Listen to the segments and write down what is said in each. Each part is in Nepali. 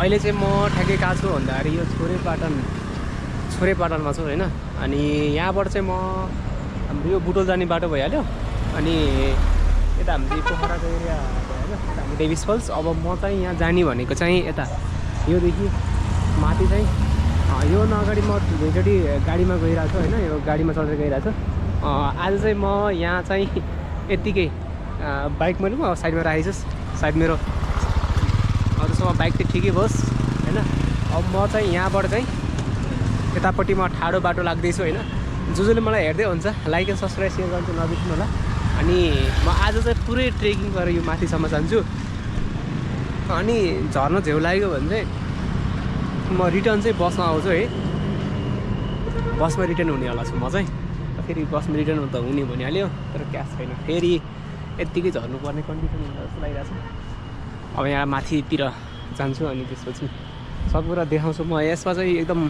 अहिले चाहिँ म ठ्याक्कै कहाँ छु भन्दाखेरि यो छोरेपाटनमा छु होइन। अनि यहाँबाट चाहिँ म हाम्रो यो बुटोल जाने बाटो भइहाल्यो। अनि यता हाम्रो पोखराको एरिया भइहाल्यो, यता हाम्रो डेभिस फल्स। अब म चाहिँ यहाँ जाने भनेको चाहिँ यता योदेखि माथि चाहिँ यो अगाडि म धेरैचोटि गाडीमा गइरहेको छु होइन, यो गाडीमा चढेर गइरहेको छु। आज चाहिँ म यहाँ चाहिँ यत्तिकै बाइक मैले पनि साइडमा राखेको छु। साइड मेरो अरूसँग बाइक चाहिँ ठिकै होस् होइन। अब म चाहिँ यहाँबाट चाहिँ यतापट्टि म ठाडो बाटो लाग्दैछु होइन। जसले मलाई हेर्दै हुन्छ लाइक एन्ड सब्सक्राइब सेयर गर्नु चाहिँ नबिर्सनु होला। अनि म आज चाहिँ पुरै ट्रेकिङ गरेर यो माथिसम्म जान्छु। अनि झर्न झेउ लाग्यो भने चाहिँ म रिटर्न चाहिँ बसमा आउँछु है। बसमा रिटर्न हुनेवाला छु म चाहिँ। फेरि बसमा रिटर्न त हुने भनिहाल्यो, तर क्यास छैन। फेरि यत्तिकै झर्नुपर्ने कन्डिसन हुन्छ जस्तो लागिरहेको छ। अब यहाँ माथितिर जान्छु अनि त्यसपछि सब कुरा देखाउँछु म। यसमा चाहिँ एकदम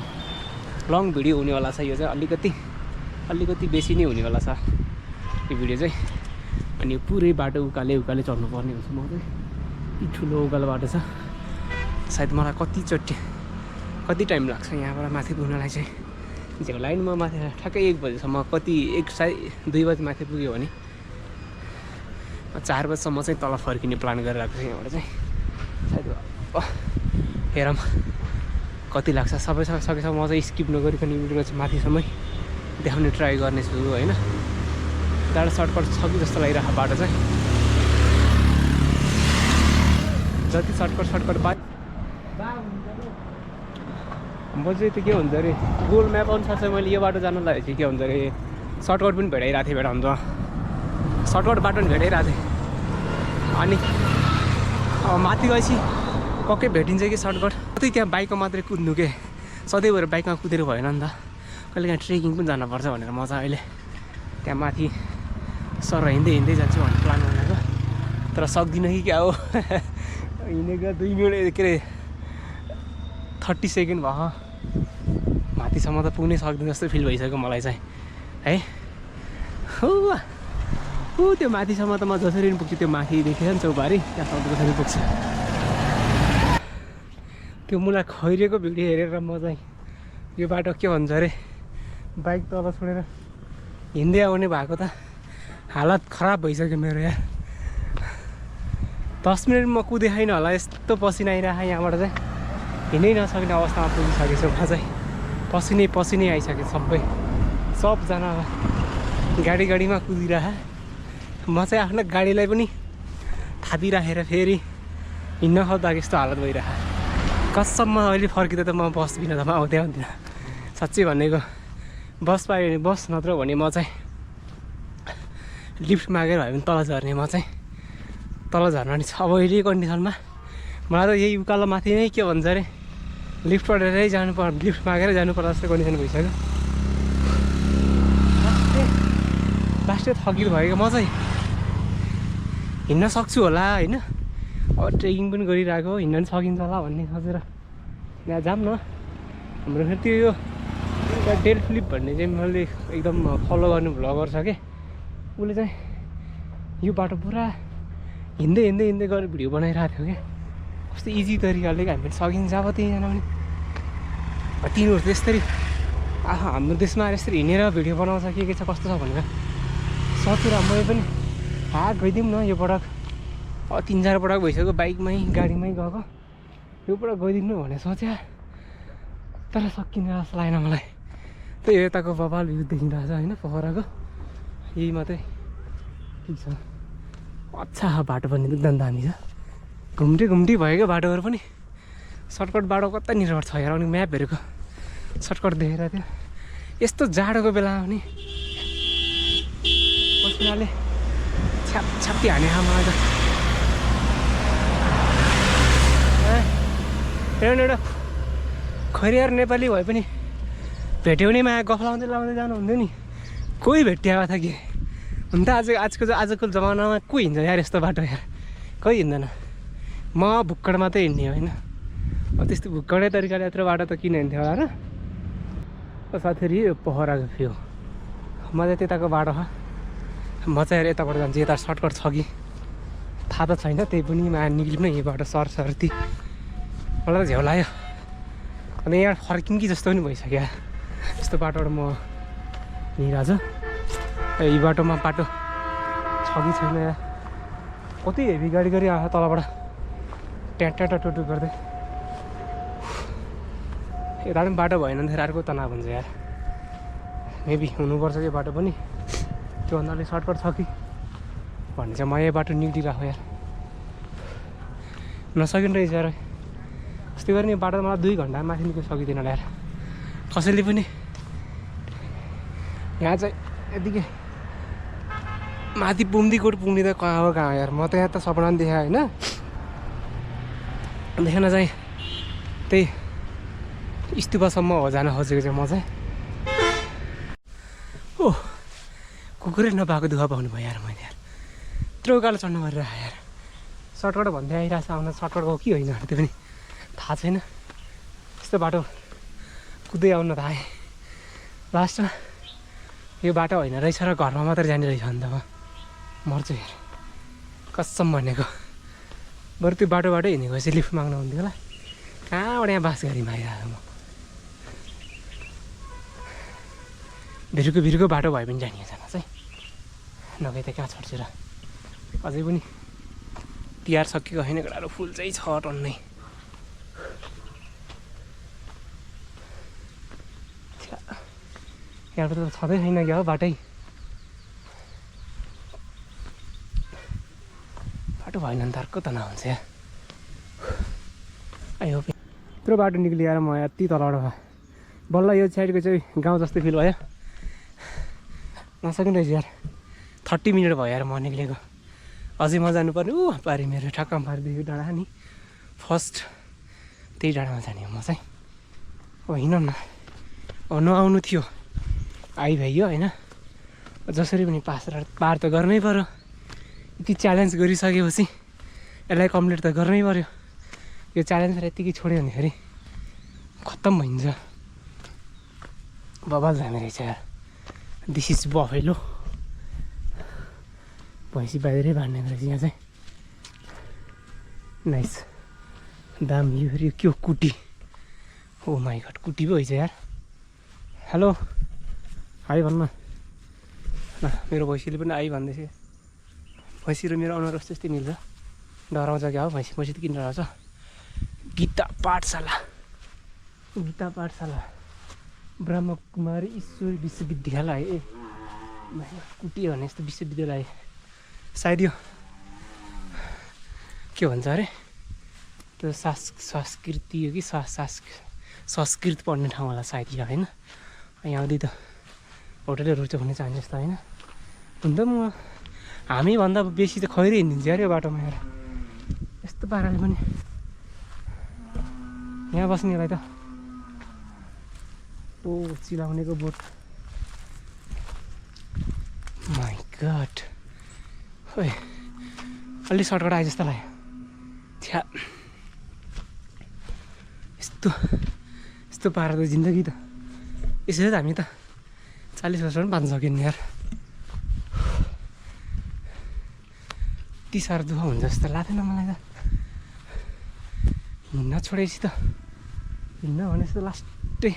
लङ भिडियो हुनेवाला छ। यो चाहिँ अलिकति बेसी नै हुनेवाला छ यो भिडियो चाहिँ। अनि पुरै बाटो उकाले चढ्नुपर्ने हुन्छ म चाहिँ। यति ठुलो उकालो बाटो छ। सायद मलाई कति टाइम लाग्छ यहाँबाट माथि पुग्नलाई चाहिँ। झेउ लाइनमा माथि ठ्याक्कै 1 बजीसम्म, सायद 2 बजी माथि पुग्यो भने 4 बजीसम्म चाहिँ तल फर्किने प्लान गरिरहेको छु यहाँबाट चाहिँ। सायद हेरौँ कति लाग्छ। सकेसम्म म चाहिँ स्किप नगरिकन भिडियोमा चाहिँ माथिसम्मै देखाउने ट्राई गर्नेछु होइन। डाँडा सर्टकट छ कि जस्तो लागिरहेको बाटो चाहिँ। जति सर्टकट बाटो म चाहिँ त्यो के भन्छ अरे गुगल म्याप अनुसार चाहिँ मैले यो बाटो जान लागेको थिएँ। के भन्छ अरे सर्टकट पनि भेटाइरहेको थिएँ भेटाउनु त, सर्टकट बाटो पनि भेटाइरहेको थिएँ। अनि अब माथि गएपछि पक्कै भेटिन्छ कि सर्टकट। कतै त्यहाँ बाइकमा मात्रै कुद्नु के, सधैँभरि बाइकमा कुदेर भएन नि त। कहिलेकाहीँ ट्रेकिङ पनि जानुपर्छ भनेर म चाहिँ अहिले त्यहाँ माथि सर हिँड्दै जान्छु भन्ने प्लान बनाएको। तर सक्दिनँ कि क्या हो हिँडेको 2 मिनट के अरे 30 सेकेन्ड भयो। माथिसम्म त पुग्नै सक्दैन जस्तो फिल भइसक्यो मलाई चाहिँ है। त्यो माथिसम्म त म जसरी पनि पुग्छु। त्यो माथि देखेर नि चौबारी त्यहाँसम्म जसरी पुग्छु। त्यो मलाई खैरिएको भिडियो हेरेर म चाहिँ यो बाटो के भन्छ अरे बाइक तल छोडेर हिँड्दै आउने भएको त हालत खराब भइसक्यो मेरो यार। 10 मिनट म कुदेँ छैन होला, यस्तो पसिना आइरहेको यहाँबाट चाहिँ हिँड्नै नसक्ने अवस्थामा पुगिसकेको छु म चाहिँ। पसिनै आइसक्यो सबजना गाडीमा कुदिरह। म चाहिँ आफ्नो गाडीलाई पनि थापिराखेर फेरि हिँड्न खोज्दा यस्तो हालत भइरहेको। कसममा अहिले फर्किँदा त म बस बिना त म आउँदिनँ साँच्चै भनेको। बस पायो भने बस, नत्र भने म चाहिँ लिफ्ट मागेर भए पनि तल झर्ने। म चाहिँ तल झर्न नि छ अब अहिले कन्डिसनमा मलाई त यही उकालो माथि नै के भन्छ अरे लिफ्ट मागेर जानुपर्छ जस्तो कन्डिसन भइसक्यो। लास्टै थकित भएको म चाहिँ हिँड्न सक्छु होला होइन। अब ट्रेकिङ पनि गरिरहेको, हिँड्न पनि सकिन्छ होला भन्ने सोचेर यहाँ जाऊँ न। हाम्रो फेरि त्यो यो डेल फिलिप भन्ने चाहिँ मैले एकदम फलो गर्ने भ्लगर छ कि, उसले चाहिँ यो बाटो पुरा हिँड्दै गरेर भिडियो बनाइरहेको थियो कि कस्तो इजी तरिकाले हामीले सकिन्छ। अब त्यही जान पनि तिनीहरू त्यसरी हाम्रो देशमा यसरी हिँडेर भिडियो बनाउँछ के छ कस्तो छ भनेर सोचेर मैले पनि गइदिउँ न यो पटक। अब 3-4 पटक भइसक्यो बाइकमै गाडीमै गएको, यो पटक गइदिनु भनेर सोचे। तर सकिने जस्तो लागेन मलाई। त्यही यताको बबाल भ्यू देखिरहेको छ होइन पोखराको, यही मात्रै ठिक छ। अच्छा बाटो पनि एकदम दामी छ, घुम्टी भएको बाटोहरू पनि। सर्टकट बाटो कतानिर छ यार, अनि म्याप हेरेको सर्टकट देखेर थियो। यस्तो जाडोको बेलामा पनि पसिनाले छाप्ती हाने मलाई त। एउटा खैरियार नेपाली भए पनि भेट्यो भने माया गफ लाउँदै जानुहुन्थ्यो नि। कोही भेटिएको थियो कि हुन त आजको जमानामा को हिँड्छ यार यस्तो बाटो यार, कोही हिँड्दैन। म भुक्कड मात्रै हिँड्ने होइन। अब त्यस्तो भुक्कडै तरिकाले यत्रो बाटो त किन हिँड्थ्यो होला र। साथीहरू यो पोखराको भ्यू, म चाहिँ त्यताको बाटो छ। म चाहिँ यताबाट जान्छु। यता सर्टकट छ कि थाहा त छैन, त्यही पनि निक्लिनु यही बाटो सरसर्ती मलाई त झ्याउ लाग्यो अनि यहाँ फर्किउँ कि जस्तो पनि भइसक्यो यस्तो बाटोबाट म हिँडिरहेको छु यी बाटोमा बाटो छ कि छैन यहाँ कति हेभी गाडी गरी आएको तलबाट ट्याटा टुटु गर्दै यता पनि बाटो भएन भने अर्को तनाव हुन्छ यार मेबी हुनुपर्छ यो बाटो पनि त्योभन्दा अलिक सर्टकट छ कि भन्ने चाहिँ म यही बाटो निक्लिरहेको यार नसकिने रहेछ यार अस्ति गरी नि बाटो मलाई 2 घन्टा माथि निक्लिन सकिँदैन यार कसैले पनि यहाँ चाहिँ यतिकै माथि पुम्दीकोट पुग्ने त कहाँ यार म त यहाँ त सपना पनि देखाएँ होइन देखेन चाहिँ त्यही स्तुपासम्म हो जान खोजेको चाहिँ म चाहिँ ओ कुकुरै नपाएको दुःख पाउनु भयो यार मैले यार यत्रो उकालो चढ्नु परेर यार सर्टकट भन्दै आइरहेको छ आउन सर्टकट हो कि होइन त्यो पनि थाहा छैन यस्तो बाटो कुद्दै आउन त आएँ लास्टमा यो बाटो होइन रहेछ र घरमा मात्रै जाने रहेछ अन्त म मर्छु यार कसम भनेको बरु त्यो बाटोबाटै हिँडेको चाहिँ लिफ्ट माग्नु हुन्थ्यो होला कहाँबाट यहाँ बास गाडीमा आइरहेको म भिरको बाटो भए पनि जाने जान चाहिँ नभए त कहाँ छोड्छु र अझै पनि तिहार सकिएको होइन गाह्रो फुल चाहिँ छ टन्नै यहाँबाट त छँदै छैन क्या हो बाटै बाटो भएन भने त अर्को त नहुन्छ या आयो यत्रो बाटो निक्लिएर म यति तलबाट बल्ल यो साइडको चाहिँ गाउँ जस्तो फिल भयो नसकिने रहेछ यार 30 मिनट भयो यार म निक्लेको अझै म जानुपर्ने पारि मेरो ठक्क पारिदियो डाँडा नि फर्स्ट त्यही डाँडामा जाने म चाहिँ होइन न नआउनु थियो आइभइयो होइन जसरी पनि पार त गर्नै पर्यो यति च्यालेन्ज गरिसकेपछि यसलाई कम्प्लिट त गर्नै पर्यो यो च्यालेन्जलाई यत्तिकै छोड्यो भनेखेरि खत्तम भइन्छ बबाल जाने रहेछ यार दिस इज बफेलो भैँसी बाहिरै बाँड्ने रहेछ यहाँ चाहिँ नाइस दाम यो के हो कुटी ओ माई गड कुटी पो भइछ यार हेलो हाई भन्न ल मेरो भैँसीले पनि आइ भन्दैछ भैँसी र मेरो अनुहार त्यस्तै मिल्छ डराउँछ क्या हो भैँसी त किन डराउँछ गीता पाठशाला ब्रह्मकुमारी ईश्वरी विश्वविद्यालय कुटी भने यस्तो विश्वविद्यालय सायद यो के भन्छ अरे त्यो संस्कृति हो कि संस्कृत पढ्ने ठाउँ होला सायद यो होइन यहाँ आउँदै त होटलै रुच्छ भन्ने चाहन्छ जस्तो होइन हुन त म हामीभन्दा बेसी त खैरै हिँडिदिन्छ यार यो बाटोमा हेर यस्तो पाराले पनि यहाँ बस्नेलाई त ओ चिलाउनेको बोट माई गड खोइ अलि सर्टकट आए जस्तो लाग्यो छ्या यस्तो पारा त जिन्दगी त यसरी त हामी त 40 वर्ष पनि बाँच्न सकिन्न यार यति साह्रो दुःख हुन्छ जस्तो लाग्दैन मलाई त हिँड्न छोडेपछि त हिँड्न भने जस्तो लास्टै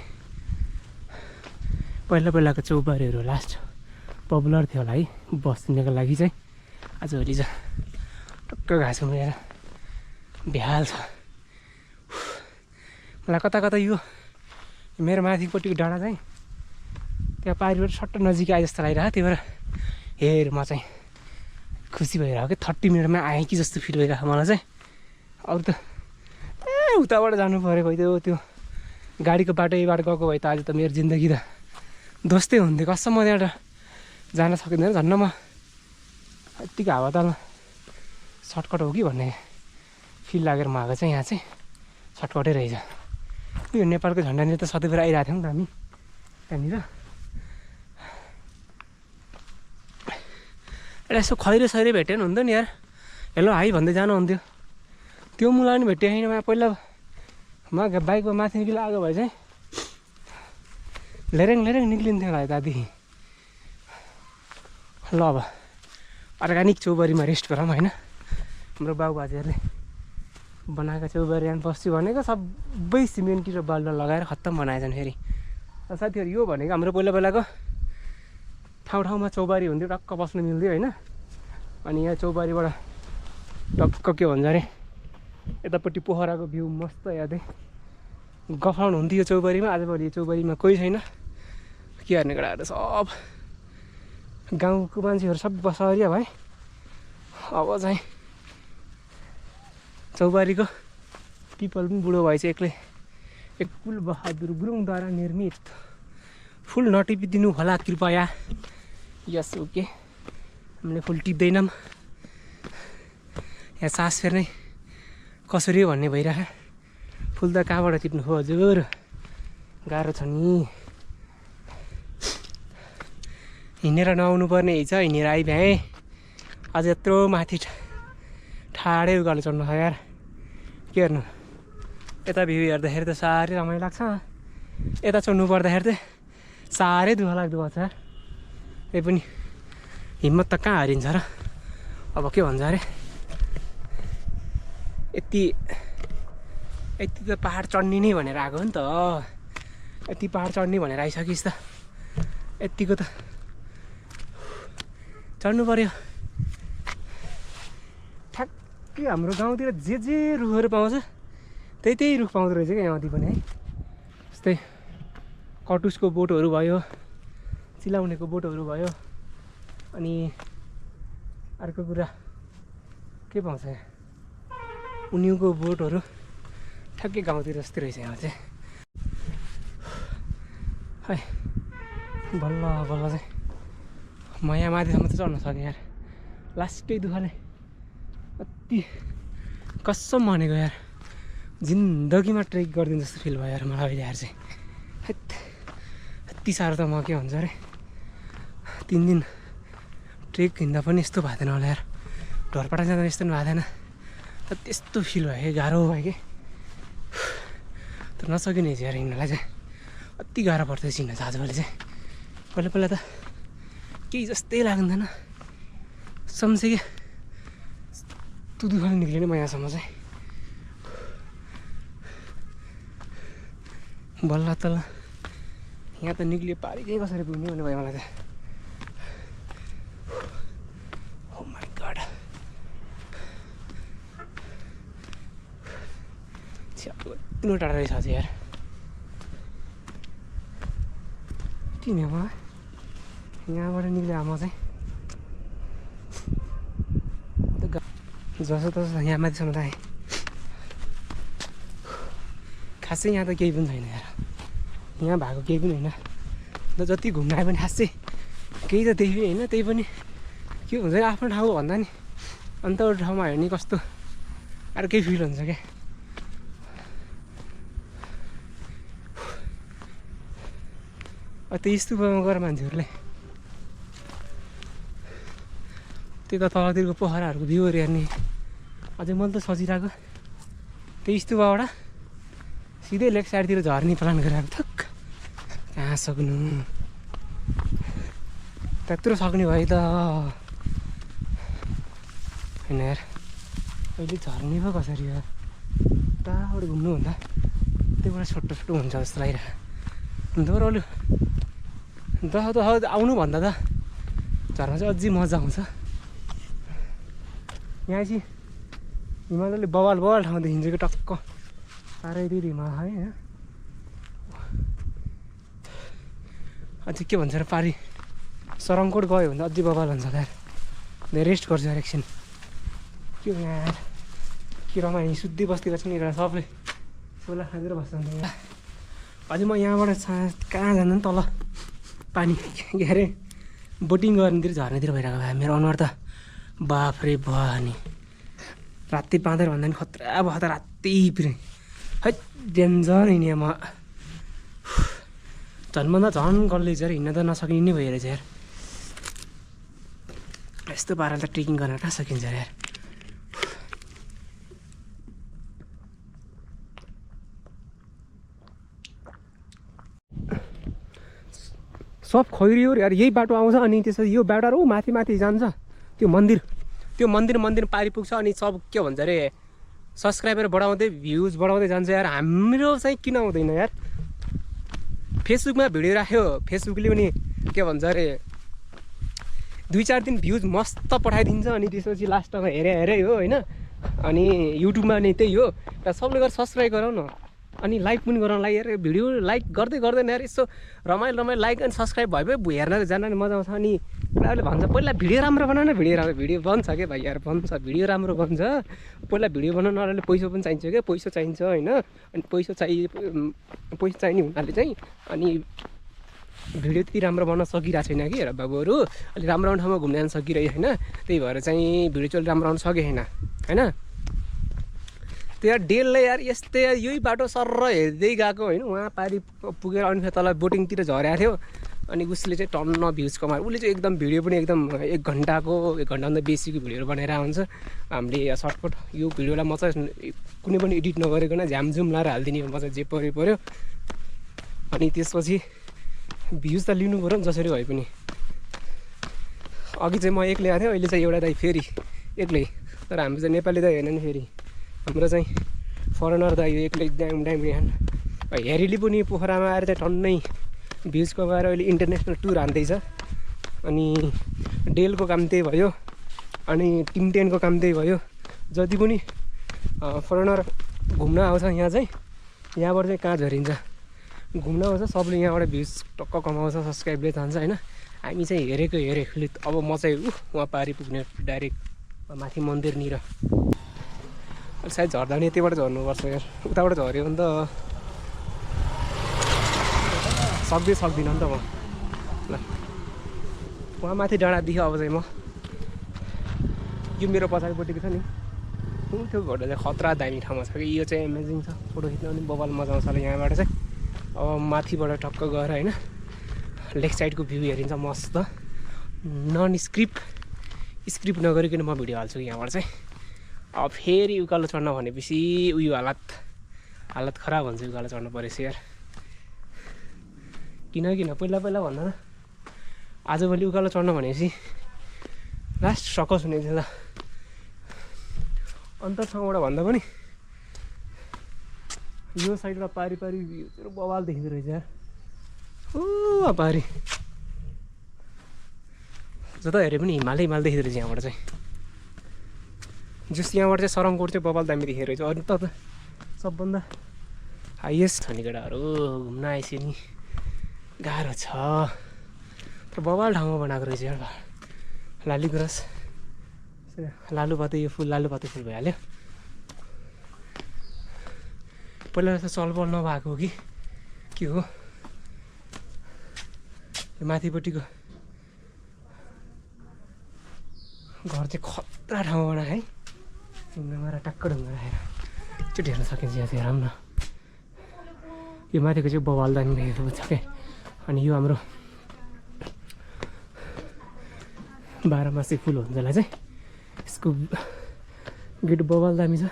पहिलाको चौबारीहरू लास्ट पपुलर थियो होला है बस्नेको लागि चाहिँ आजभोलि चाहिँ टक्क घाँस उम्रिएर बेहाल छ मलाई कता यो मेरो माथिपट्टिको डाँडा चाहिँ त्यहाँ पारिबाट सट्ट नजिक आए जस्तो लागिरहेको त्यही भएर हेर म चाहिँ खुसी भइरहेको कि 30 मिनटमा आएँ कि जस्तो फिल भइरहेको मलाई चाहिँ अरू त उताबाट जानु पऱ्यो खोइ त्यो गाडीको बाटोबाट गएको भए त आज त मेरो जिन्दगी त दोस्तै हुन्थ्यो कसम म त्यहाँबाट जान सकिँदैन झन्न म यत्तिको हावातालमा सर्टकट हो कि भन्ने फिल लागेर म आएको चाहिँ यहाँ चाहिँ सर्टकटै रहेछ यो नेपालको झन्डानिर त सधैँभरि आइरहेको थियौँ नि त हामी त्यहाँनिर एउटा यसो खैरो सैरो भेट्यो भने हुन्थ्यो नि यार हेलो हाई भन्दै जानुहुन्थ्यो त्यो मुला पनि भेट्यो होइन पहिला म बाइकमा माथि निक्लिएर आएको भए चाहिँ लेरेङ निक्लिन्थ्यो होला यतादेखि ल अब अर्ग्यानिक चौबरीमा रेस्ट गरौँ होइन हाम्रो बाबुबाजेहरूले बनाएको चौबारी बस्छु भनेको सबै सिमेन्टी र बालुवा लगाएर खत्तम बनाएछन् फेरि। साथीहरू यो भनेको हाम्रो पहिला पहिलाको ठाउँमा चौबारी हुन्थ्यो, टक्क बस्नु मिल्थ्यो होइन। अनि यहाँ चौबारीबाट टक्क के भन्छ अरे यतापट्टि पोखराको भ्यू मस्त हेर्दै गफाउनु हुन्थ्यो यो चौबारीमा। आजभोलि यो चौबारीमा कोही छैन, के गर्ने केटाहरू सब गाउँको मान्छेहरू सब बसरिया भए। अब चाहिँ चौबारीको पिपल पनि बुढो भएछ एक्लै। एक कुलबहादुर गुरुङद्वारा निर्मित। फुल नटिपिदिनु होला कृपया। यस ओके, हामीले फुल टिप्दैनौँ। यहाँ सास फेर्ने कसरी हो भन्ने भइरहेको। फुल त कहाँबाट टिप्नु हो हजुर, गाह्रो छ नि। हिँडेर नआउनु पर्ने छ, हिँडेर आइभ्याएँ। अझ यत्रो माथि ठाडै उकालो चढ्नु छ यार, के गर्नु। यता भ्यू हेर्दाखेरि त साह्रै रमाइलो लाग्छ, यता चढ्नु पर्दाखेरि चाहिँ साह्रै दुःख लाग्दो भएको छ यार। त्यही पनि हिम्मत त कहाँ हारिन्छ र। अब के भन्छ अरे यति त पहाड चढ्ने नै भनेर आएको हो नि त। यति पहाड चढ्ने भनेर आइसकिस् त, यतिको त चढ्नु पर्यो। ठ्याक्कै हाम्रो गाउँतिर जे रुखहरू पाउँछ त्यही रुख पाउँदो रहेछ क्या यहाँतिर पनि है। जस्तै कटुसको बोटहरू भयो, चिलाउनेको बोटहरू भयो, अनि अर्को कुरा के पाउँछ यहाँ उनिउको बोटहरू ठ्याक्कै गाउँतिर जस्तै रहेछ यहाँ चाहिँ। है बल्ल बल्ल चाहिँ म यहाँ माथिसम्म त चढ्न सकेँ यार। लास्टै दुःखले अति कसम भनेको यार, जिन्दगीमा ट्रेक गरिदिनु जस्तो फिल भयो यार मलाई अहिले यार चाहिँ। यति साह्रो त म के भन्छ अरे 3 दिन ट्रेक हिँड्दा पनि यस्तो भएको थिएन होला यार। ढोरपाडा जाँदा यस्तो पनि भएको थिएन, त्यस्तो फिल भयो, गाह्रो भयो कि। तर नसकिने यार हिँड्नलाई चाहिँ, अति गाह्रो पर्दैछ हिँड्न चाहिँ आजभोलि चाहिँ। पहिला पहिला त केही जस्तै लाग्दैन, सम्झे कि तँ दुःखले निक्लिने म यहाँसम्म चाहिँ। बल्ल तल्ल यहाँ त निक्लियो पारिकै कसरी पुग्ने भन्ने भयो मलाई त। ओ माई गड, यत्रो टाढा रहेछ अझै यार। किन म यहाँबाट निक्लियो म चाहिँ जसो तसो यहाँ माथिसम्म त आएँ। खासै यहाँ त केही पनि छैन यार, यहाँ भएको केही पनि होइन। अन्त जति घुम्न आए पनि खासै केही त देखि होइन। त्यही पनि के हुन्छ आफ्नो ठाउँ भन्दा नि अन्त अरू ठाउँमा हेर्ने कस्तो अर्कै फिल हुन्छ क्या। त्यो स्तुपमा गएर मान्छेहरूले त्यता तलतिरको पोखराहरूको भ्यूहरू हेर्ने अझै मैले त सोचिरहेको त्यो स्तुपबाट सिधै लेक साइडतिर झर्ने प्लान गरिरहेको। थक कहाँ सक्नु, त्यत्रो सक्ने भयो त होइन यार। अहिले झर्ने पो कसरी यार, उताबाट घुम्नुभन्दा त्यहीबाट छोटो छोटो हुन्छ जस्तो लागिरहेको। अन्त अरू दह आउनुभन्दा त झर्न चाहिँ अझै मजा आउँछ। यहाँ चाहिँ हिमालयले बवाल ठाउँ देखिन्छ कि टक्क चारैतिर हिमाल है। यहाँ अझै के भन्छ र पारि सरङकोट गयो भने अझै बवाल हुन्छ यार। रेस्ट गर्छु यार एकछिन, के हो यहाँ के रमाइलो सुत्दै बस्दै छ नि सबले सोला खाँदेर बस्छ। अझै म यहाँबाट कहाँ जाँदा पनि तल पानी के अरे बोटिङ गर्नेतिर झर्नेतिर भइरहेको भए मेरो अनुहार त बाफ रे बा। नि राति पाँदैर भन्दा पनि खतरा भयो त राति पिरे है डेन्जर हिँडेँ म। झन्भन्दा झन् गल्दै यार, हिँड्न त नसकिने नै भइरहेछ यार। यस्तो पाराले त ट्रेकिङ गर्न कहाँ सकिन्छ यार। सब खैरियो यार, यही बाटो आउँछ अनि त्यसपछि यो बाटो ऊ माथि जान्छ त्यो मन्दिर पारि पुग्छ। अनि सब के भन्छ अरे सब्सक्राइबर बढाउँदै भ्युज बढाउँदै जान्छ यार। हाम्रो चाहिँ किन आउँदैन यार? फेसबुकमा भिडियो राख्यो, फेसबुकले पनि के भन्छ अरे 2-4 दिन भ्युज मस्त पठाइदिन्छ अनि त्यसपछि लास्टमा हेरे हो होइन। अनि युट्युबमा नि त्यही हो र सबले गरेर सब्सक्राइब गराउ न अनि लाइक पनि गराउन लागि यार। भिडियो लाइक गर्दै गर्दैन यार, यसो रमाइलो लाइक अनि सब्सक्राइब भयो हेर्न जान मलाई मजा आउँछ। अनि उनीहरूले भन्छ पहिला भिडियो राम्रो बनाउन, भिडियो बन्छ क्या भाइ यार, बन्छ भिडियो राम्रो बन्छ। पहिला भिडियो बनाउन अरूले पैसा पनि चाहिन्छ क्या, पैसा चाहिन्छ होइन। अनि पैसा चाहिने हुनाले चाहिँ अनि भिडियो त्यति राम्रो बनाउन सकिरहेको छैन कि हेर बाबुहरू। अलिक राम्रो राम्रो ठाउँमा घुम्न जान सकिरहेको होइन, त्यही भएर चाहिँ भिडियो चाहिँ राम्रो आउनु सके होइन होइन। त्यो यार डेलले यार यस्तै यार यही बाटो सर हेर्दै गएको होइन, उहाँ पारि पुगेर अनि फेरि तल बोटिङतिर झरेको थियो। अनि उसले चाहिँ टन्न भ्युज कमाएर उसले चाहिँ एकदम भिडियो पनि एकदम 1 घन्टाभन्दा बेसीको भिडियोहरू बनाएर हुन्छ। हामीले सर्टकट यो भिडियोलाई म चाहिँ कुनै पनि एडिट नगरिकन झ्यामझुम लाएर हालिदिने, म चाहिँ जे पऱ्यो। अनि त्यसपछि भ्युज त लिनु पऱ्यो नि जसरी भए पनि। अघि चाहिँ म एक्लै आएको थिएँ, अहिले चाहिँ एउटा दाइ फेरि एक्लै। तर हाम्रो चाहिँ नेपाली दाइ होइन नि, फेरि हाम्रो चाहिँ फरेनर दाइ हो एक्लै दामी हेरीले पनि पोखरामा आएर चाहिँ टन्नै भ्युज कमाएर अहिले इन्टरनेसनल टुर हान्दैछ। अनि डेलको काम त्यही भयो, अनि टिम 10को काम त्यही भयो। जति पनि फरेनर घुम्न आउँछ यहाँ चाहिँ यहाँबाट चाहिँ कहाँ झरिन्छ घुम्न आउँछ, सबले यहाँबाट भ्युज टक्क कमाउँछ, सब्सक्राइबले जान्छ होइन। हामी चाहिँ हेरेको अब म चाहिँ वहाँ पारि पुग्ने डाइरेक्ट माथि मन्दिरनिर। सायद झर्दा पनि यतिबाट झर्नुपर्छ यार, उताबाट झऱ्यो भने त सक्दिनँ नि त म। ल वहाँ माथि डाँडा देख्यो अब चाहिँ म यो मेरो पछाडिपट्टिको छ नि त्यो घोडा चाहिँ खतरा दामी ठाउँमा छ कि। यो चाहिँ एमेजिङ छ, फोटो खिच्न पनि बबाल मजा आउँछ होला यहाँबाट चाहिँ। अब माथिबाट टक्क गएर होइन लेक साइडको भ्यू हेरिन्छ मस्त, स्क्रिप्ट नगरिकन म भिडियो हाल्छु यहाँबाट चाहिँ। अब फेरि उकालो चढ्न भनेपछि उयो हालत खराब हुन्छ उकालो चढ्नु परेछ यार। किन पहिला भन्दा न आजभोलि उकालो चढ्न भनेपछि लास्ट सकस हुने थियो ल। अन्त ठाउँबाट भन्दा पनि यो साइडबाट पारि बवाल देखिँदो रहेछ यार। ओ पारि जता हेरे पनि हिमालै देखिँदो रहेछ यहाँबाट चाहिँ। जस यहाँबाट चाहिँ सरङकोट चाहिँ बवाल दामी देखेको रहेछ। अन्त त सबभन्दा हाइएस्ट छ नि केटाहरू, घुम्न आएपछि नि गाह्रो छ तर बवाल ठाउँमा बनाएको रहेछ यार। लालीगुराँस लालुपाते, यो फुल लालुपाते फुल भइहाल्यो। पहिला जस्तो चलपल नभएको हो कि के हो। यो माथिपट्टिको घर चाहिँ खतरा ठाउँमा बनायो है, ढुङ्गामा टक्क ढुङ्गा राखेर एकचोटि हेर्न सकिन्छ यहाँ चाहिँ। हेरौँ न यो माथिको चाहिँ बवाल दामी देखेको छ क्या। अनि यो हाम्रो 12 मासे फुल हुन्छ होला चाहिँ, यसको गेट बवाल दामी छ।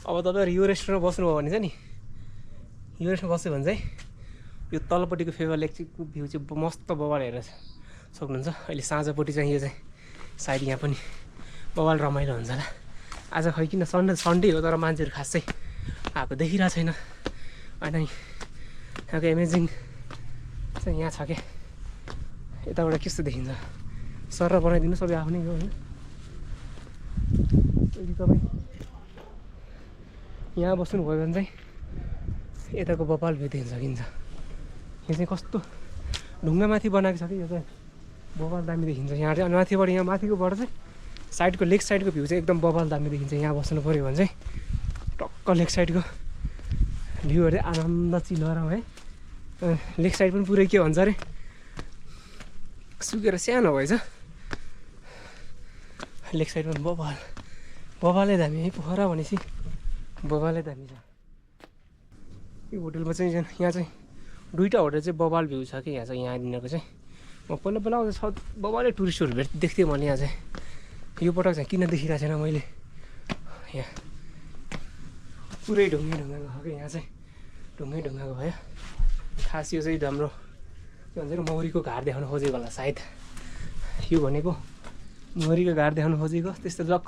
अब तपाईँहरू यो रेस्टुरेन्टमा बस्नुभयो भने चाहिँ नि, यो रेस्टुरेन्टमा बस्यो भने चाहिँ यो तलपट्टिको फेभर लेकको भ्यू चाहिँ मस्त बवाल हेरेर सक्नुहुन्छ। अहिले साँझपट्टि चाहिँ यो चाहिँ सायद यहाँ पनि बवाल रमाइलो हुन्छ होला। आज खै किन सन्डे हो तर मान्छेहरू खासै आएको देखिरहेको छैन। अनि यहाँको एमेजिङ चाहिँ यहाँ छ क्या, यताबाट कस्तो देखिन्छ सर बनाइदिनु सबै आफ्नै हो होइन। यदि तपाईँ यहाँ बस्नुभयो भने चाहिँ यताको बवाल भ्यू देख्न सकिन्छ। यो चाहिँ कस्तो ढुङ्गामाथि बनाएको छ कि यो चाहिँ बवाल दामी देखिन्छ यहाँ चाहिँ। अनि माथिबाट यहाँ माथिकोबाट चाहिँ साइडको लेक साइडको भ्यू चाहिँ एकदम बवाल दामी देखिन्छ। यहाँ बस्नु पऱ्यो भने चाहिँ टक्क लेक साइडको भ्यूहरू चाहिँ आनन्द चिलर है। लेक साइड पनि पुरै के भन्छ अरे सुकेर सानो भएछ। लेक साइड पनि बवालै दामी है। पोखरा भनेपछि बवालै दामी छ। यो होटलमा चाहिँ यहाँ चाहिँ 2टा होटल चाहिँ बवाल भ्यू छ कि यहाँ चाहिँ। यहाँनिरको चाहिँ म पहिला आउँदा बवालै टुरिस्टहरू देख्थेँ मैले। यहाँ चाहिँ यो पटक चाहिँ किन देखिरहेको छैन मैले। यहाँ पुरै ढुङ्गाको भयो कि यहाँ चाहिँ ढुङ्गाको भयो। खास यो चाहिँ हाम्रो के भन्छ मौरीको घार देखाउन खोजेको होला सायद यो भनेको मौरीको घार देखाउन खोजेको त्यस्तो जक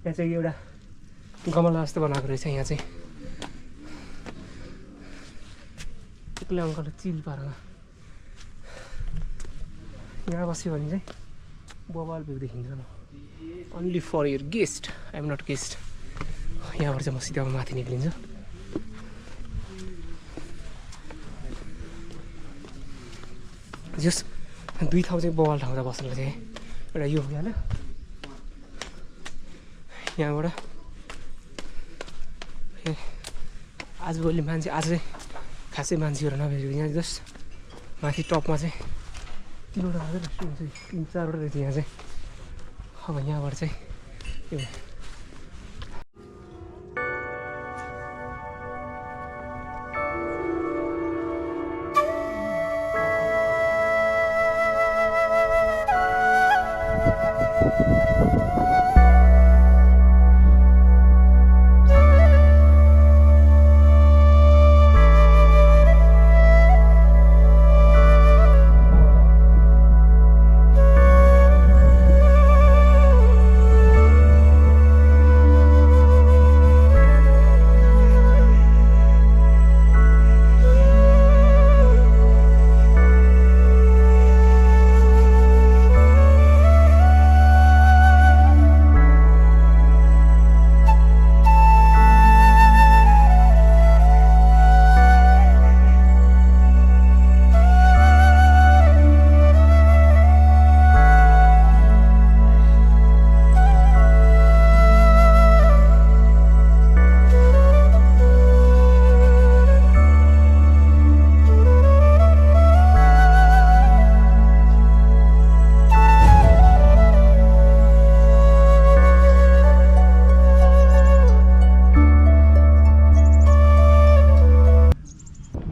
यहाँ चाहिँ एउटा गमला जस्तो बनाएको रहेछ यहाँ चाहिँ एक्लै अङ्कलले चिल पारेर यहाँ बस्यो भने चाहिँ बबाल भ्यू देखिन्छ only for your guest I am not guest यहाँबाट चाहिँ म सिधा माथि निक्लिन्छु जस 2 ठाउँ चाहिँ बवाल ठाउँ छ बस्नुको चाहिँ एउटा यो भइहाल्यो यहाँबाट आजभोलि मान्छे आज चाहिँ खासै मान्छेहरू नभेटेको यहाँ जस्ट माथि टपमा चाहिँ 3वटा मात्रै रेस्टुरेन्ट चाहिँ 3-4वटा रहेछ यहाँ चाहिँ अब यहाँबाट चाहिँ यो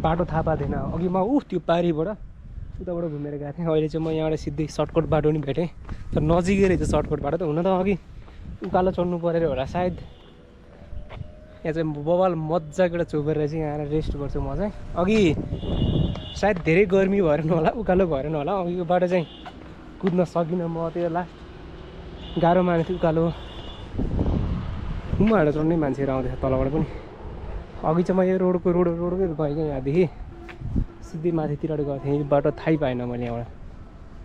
बाटो थाहा पाँदैन अघि म त्यो पारीबाट उताबाट घुमेर गएको थिएँ अहिले चाहिँ म यहाँबाट सिधै सर्टकट बाटो नि भेटेँ तर नजिकै रहेछ सर्टकट बाटो त हुन त अघि उकालो चढ्नु परेर होला सायद यहाँ चाहिँ बबाल मजाको एउटा चोपेर रहेछ यहाँ आएर रेस्ट गर्छु म चाहिँ अघि सायद धेरै गर्मी भएर होला उकालो भएर होला अघिको बाटो चाहिँ कुद्न सकिनँ म त्यो लास्ट गाह्रो मानेको थियो उकालो उहाँबाट चढ्ने मान्छेहरू आउँदैछ तलबाट पनि अघि चाहिँ म यो रोडकै गएँ क्या यहाँदेखि सिधै माथितिर गएको थिएँ बाटो थाहै पाएन मैले यहाँबाट